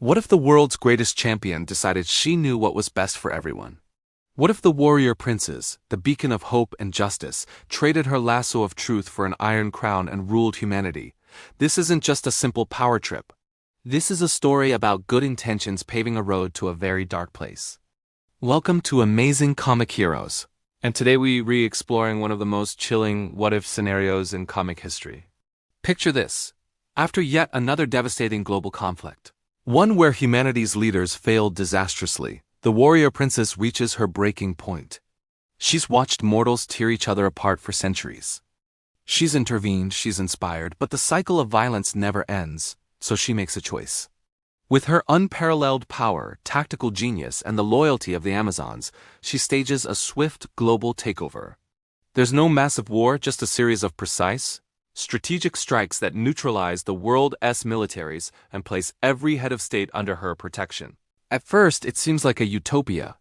What if the world's greatest champion decided she knew what was best for everyone? What if the warrior princess, the beacon of hope and justice, traded her lasso of truth for an iron crown and ruled humanity? This isn't just a simple power trip. This is a story about good intentions paving a road to a very dark place. Welcome to Amazing Comic Heroes. And today we re-exploring one of the most chilling what-if scenarios in comic history. Picture this. After yet another devastating global conflict, one where humanity's leaders failed disastrously, the warrior princess reaches her breaking point. She's watched mortals tear each other apart for centuries. She's intervened, she's inspired, but the cycle of violence never ends, so she makes a choice. With her unparalleled power, tactical genius, and the loyalty of the Amazons, she stages a swift global takeover. There's no massive war, just a series of precise, strategic strikes that neutralize the world's militaries and place every head of state under her protection. At first, it seems like a utopia.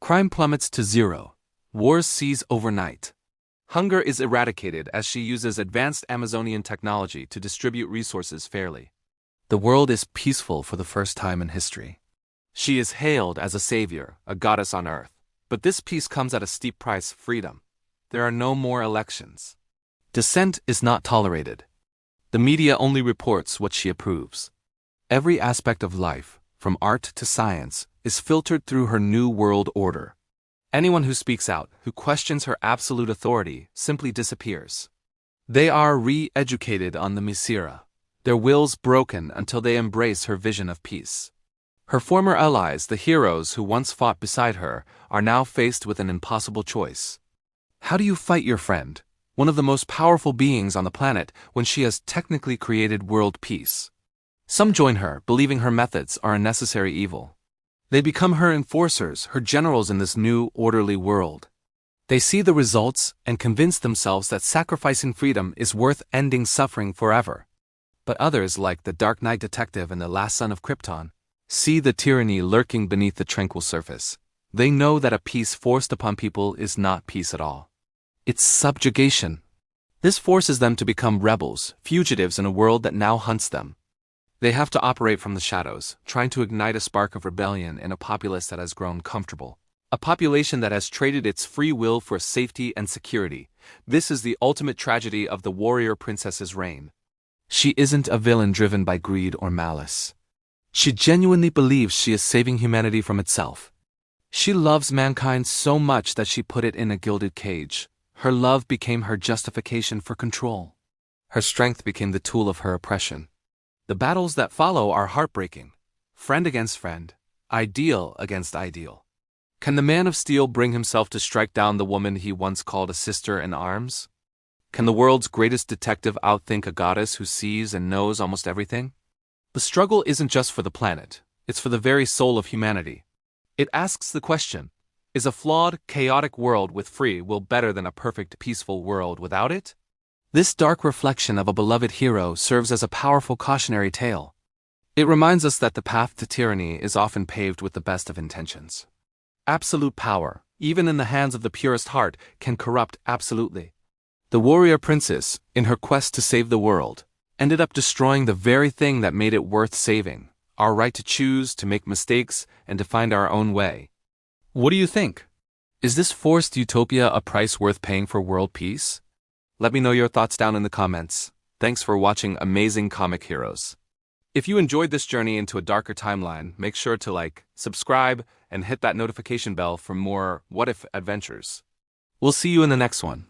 Crime plummets to zero. Wars cease overnight. Hunger is eradicated as she uses advanced Amazonian technology to distribute resources fairly. The world is peaceful for the first time in history. She is hailed as a savior, a goddess on earth. But this peace comes at a steep price: freedom. There are no more elections. Dissent is not tolerated. The media only reports what she approves. Every aspect of life, from art to science, is filtered through her new world order. Anyone who speaks out, who questions her absolute authority, simply disappears. They are re-educated on the Misira, their wills broken until they embrace her vision of peace. Her former allies, the heroes who once fought beside her, are now faced with an impossible choice. How do you fight your friend, one of the most powerful beings on the planet, when she has technically created world peace? Some join her, believing her methods are a necessary evil. They become her enforcers, her generals in this new, orderly world. They see the results and convince themselves that sacrificing freedom is worth ending suffering forever. But others, like the Dark Knight detective and the last son of Krypton, see the tyranny lurking beneath the tranquil surface. They know that a peace forced upon people is not peace at all. It's subjugation. This forces them to become rebels, fugitives in a world that now hunts them. They have to operate from the shadows, trying to ignite a spark of rebellion in a populace that has grown comfortable. A population that has traded its free will for safety and security. This is the ultimate tragedy of the warrior princess's reign. She isn't a villain driven by greed or malice. She genuinely believes she is saving humanity from itself. She loves mankind so much that she put it in a gilded cage. Her love became her justification for control. Her strength became the tool of her oppression. The battles that follow are heartbreaking. Friend against friend, ideal against ideal. Can the man of steel bring himself to strike down the woman he once called a sister in arms? Can the world's greatest detective outthink a goddess who sees and knows almost everything? The struggle isn't just for the planet, it's for the very soul of humanity. It asks the question, is a flawed, chaotic world with free will better than a perfect, peaceful world without it? This dark reflection of a beloved hero serves as a powerful cautionary tale. It reminds us that the path to tyranny is often paved with the best of intentions. Absolute power, even in the hands of the purest heart, can corrupt absolutely. The warrior princess, in her quest to save the world, ended up destroying the very thing that made it worth saving: our right to choose, to make mistakes, and to find our own way. What do you think? Is this forced utopia a price worth paying for world peace? Let me know your thoughts down in the comments. Thanks for watching Amazing Comic Heroes. If you enjoyed this journey into a darker timeline, make sure to like, subscribe, and hit that notification bell for more what-if adventures. We'll see you in the next one.